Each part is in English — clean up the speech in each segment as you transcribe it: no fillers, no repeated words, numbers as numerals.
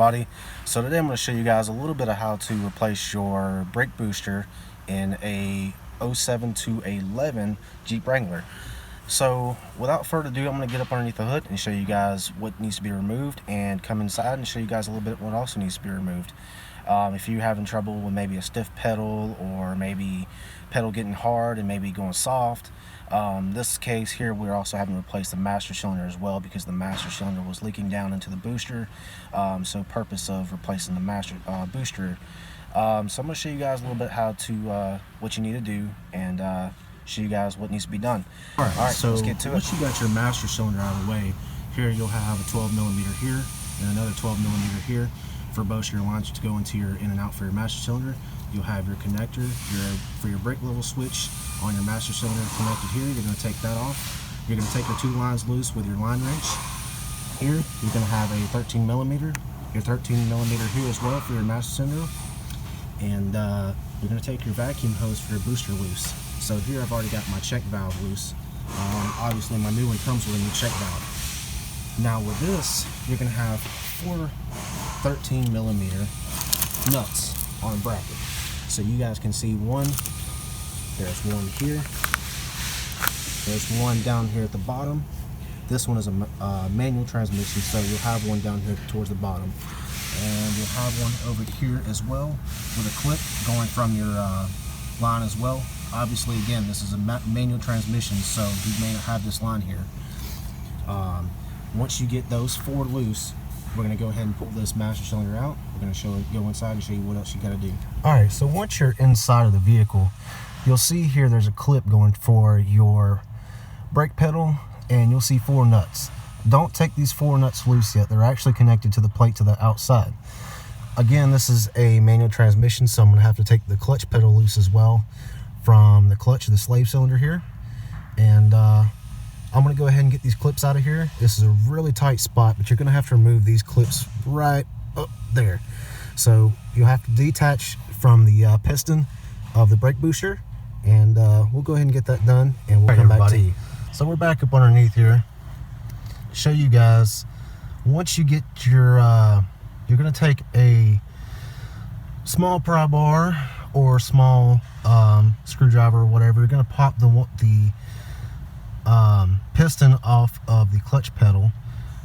everybody. So today I'm going to show you guys a little bit of how to replace your brake booster in a 07 to 11 Jeep Wrangler. So without further ado, I'm going to get up underneath the hood and show you guys what needs to be removed, and come inside and show you guys a little bit what also needs to be removed. If you're having trouble with maybe a stiff pedal, or maybe pedal getting hard and maybe going soft, this case here we're also having to replace the master cylinder as well, because the master cylinder was leaking down into the booster. So purpose of replacing the master booster. So I'm going to show you guys a little bit how to what you need to do, and show you guys what needs to be done. Alright, so let's get to it. Once you got your master cylinder out of the way, here you'll have a 12mm here and another 12mm here for both your lines to go into your in and out for your master cylinder. You'll have your connector for your brake level switch on your master cylinder connected here. You're going to take that off. You're going to take your two lines loose with your line wrench. Here you're going to have a 13mm, your 13mm here as well for your master cylinder, and you're going to take your vacuum hose for your booster loose. So here I've already got my check valve loose. Obviously my new one comes with a new check valve. Now with this, you're going to have 4 13mm nuts on a bracket. So you guys can see one, there's one here, there's one down here at the bottom. This one is a manual transmission, so you'll have one down here towards the bottom. And you'll have one over here as well with a clip going from your line as well. Obviously, again, this is a manual transmission, so you may not have this line here. Once you get those 4 loose, we're going to go ahead and pull this master cylinder out. We're going to go inside and show you what else you got to do. Alright, so once you're inside of the vehicle, you'll see here there's a clip going for your brake pedal, and you'll see 4 nuts. Don't take these 4 nuts loose yet. They're actually connected to the plate to the outside. Again, this is a manual transmission, so I'm going to have to take the clutch pedal loose as well from the clutch of the slave cylinder here. And I'm going to go ahead and get these clips out of here. This is a really tight spot, but you're going to have to remove these clips right up there. So you'll have to detach from the piston of the brake booster, and we'll go ahead and get that done, and we'll come back to you. So we're back up underneath here. Show you guys, once you get your you're going to take a small pry bar or small screwdriver or whatever. You're going to pop the piston off of the clutch pedal.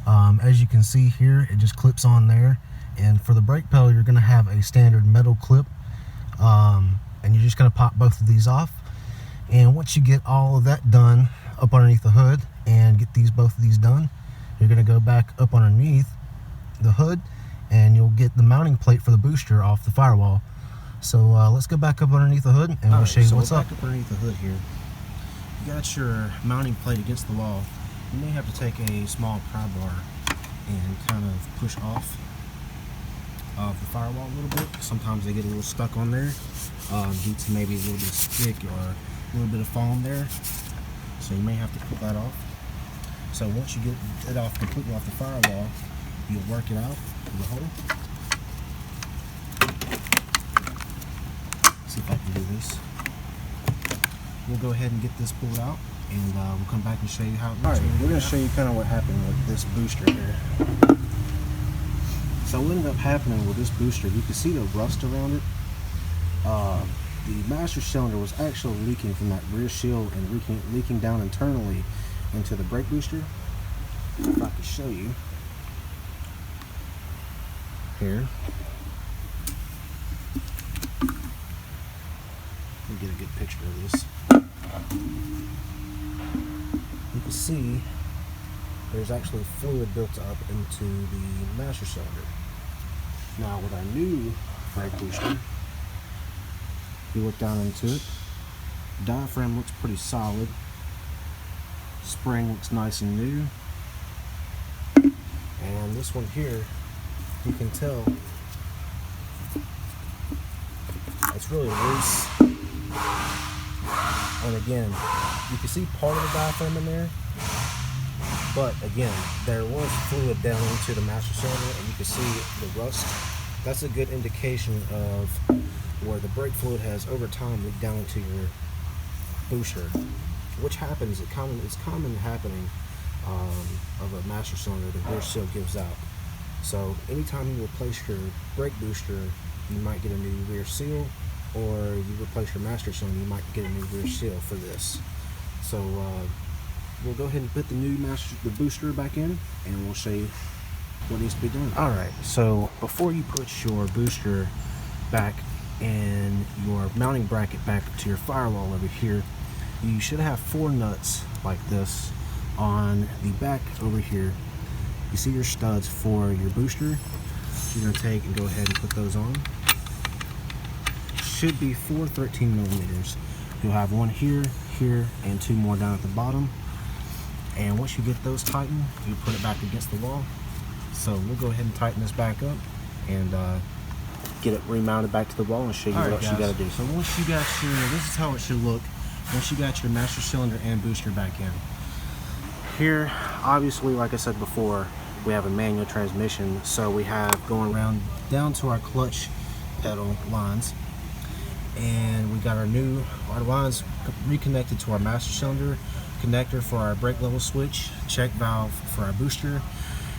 As you can see here, it just clips on there. And for the brake pedal, you're going to have a standard metal clip, and you're just going to pop both of these off. And once you get all of that done up underneath the hood and get both of these done, you're going to go back up underneath the hood, and you'll get the mounting plate for the booster off the firewall. So let's go back up underneath the hood, and we'll show you what's up. Back up underneath the hood here. You got your mounting plate against the wall. You may have to take a small pry bar and kind of push off of the firewall a little bit. Sometimes they get a little stuck on there due to maybe a little bit of stick or a little bit of foam there. So you may have to pull that off. So once you get it off completely off the firewall, you'll work it out with the hole. See if I can do this. We'll go ahead and get this pulled out, and we'll come back and show you how it looks. Alright, we're going to show you kind of what happened with this booster here. So what ended up happening with this booster, you can see the rust around it. The master cylinder was actually leaking from that rear shield and leaking down internally into the brake booster. If I could show you here. Let me get a good picture of this. You can see there's actually fluid built up into the master cylinder. Now with our new brake booster, you look down into it, diaphragm looks pretty solid, spring looks nice and new, and this one here, you can tell it's really loose. And again, you can see part of the diaphragm in there, but again, there was fluid down into the master cylinder, and you can see the rust. That's a good indication of where the brake fluid has over time leaked down into your booster, which happens, it's common happening of a master cylinder. The rear seal gives out. So anytime you replace your brake booster, you might get a new rear seal, or you replace your master cylinder, you might get a new rear seal for this. So we'll go ahead and put the booster back in, and we'll show you what needs to be done. Alright, so before you put your booster back and your mounting bracket back to your firewall over here, you should have 4 nuts like this on the back over here. You see your studs for your booster. So you're going to take and go ahead and put those on. Should be 4 13 millimeters. You'll have one here, here, and 2 more down at the bottom. And once you get those tightened, you put it back against the wall. So we'll go ahead and tighten this back up and get it remounted back to the wall and show you what else you got to do. So once you got your, this is how it should look once you got your master cylinder and booster back in. Here, obviously, like I said before, we have a manual transmission, so we have going around down to our clutch pedal lines, and we got our lines reconnected to our master cylinder, connector for our brake level switch, check valve for our booster,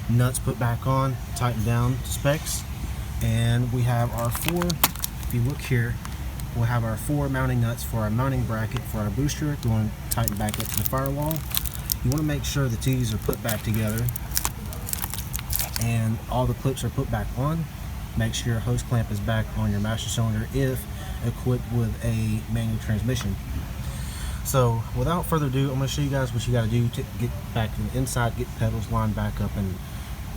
nuts put back on, tightened down specs, and we have our 4, if you look here, we'll have our 4 mounting nuts for our mounting bracket for our booster, going tighten back up to the firewall. You want to make sure that these are put back together and all the clips are put back on. Make sure your hose clamp is back on your master cylinder if equipped with a manual transmission. So without further ado, I'm going to show you guys what you got to do to get back to the inside, get pedals lined back up and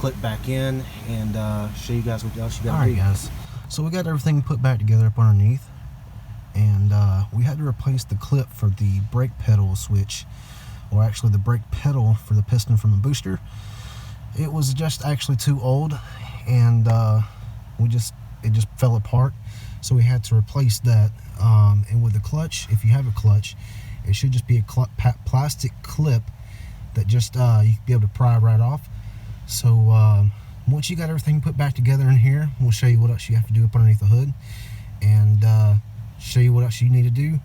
clip back in, and show you guys what else you got to do. Alright guys, so we got everything put back together up underneath, and we had to replace the clip for the brake pedal switch, or actually the brake pedal for the piston from the booster. It was just actually too old, and it just fell apart, so we had to replace that. And with the clutch, if you have a clutch, it should just be a plastic clip that just you can be able to pry right off. So once you got everything put back together in here, we'll show you what else you have to do up underneath the hood, and show you what else you need to do,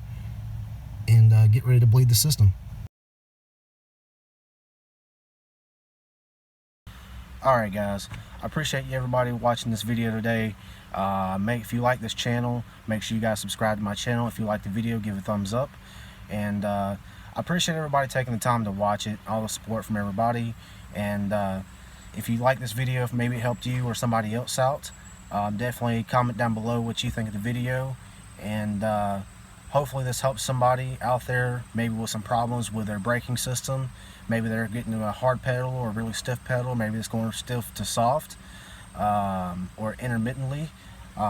and get ready to bleed the system. Alright guys, I appreciate everybody watching this video today. If you like this channel, make sure you guys subscribe to my channel. If you like the video, give it a thumbs up. And I appreciate everybody taking the time to watch it, all the support from everybody. And if you like this video, if maybe it helped you or somebody else out, definitely comment down below what you think of the video. And hopefully this helps somebody out there, maybe with some problems with their braking system. Maybe they're getting a hard pedal or a really stiff pedal. Maybe it's going stiff to soft, or intermittently.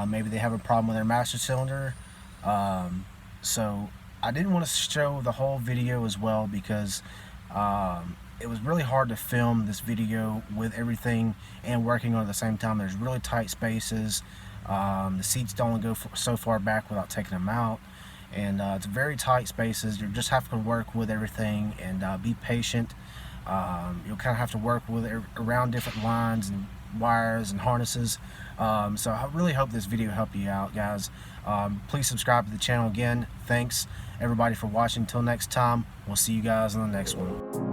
Maybe they have a problem with their master cylinder. So I didn't want to show the whole video as well, because it was really hard to film this video with everything and working on it at the same time. There's really tight spaces. The seats don't go so far back without taking them out. And it's very tight spaces. You just have to work with everything and be patient. You'll kind of have to work with around different lines and wires and harnesses. So I really hope this video helped you out, guys. Please subscribe to the channel again. Thanks everybody for watching. Until next time, we'll see you guys in the next one.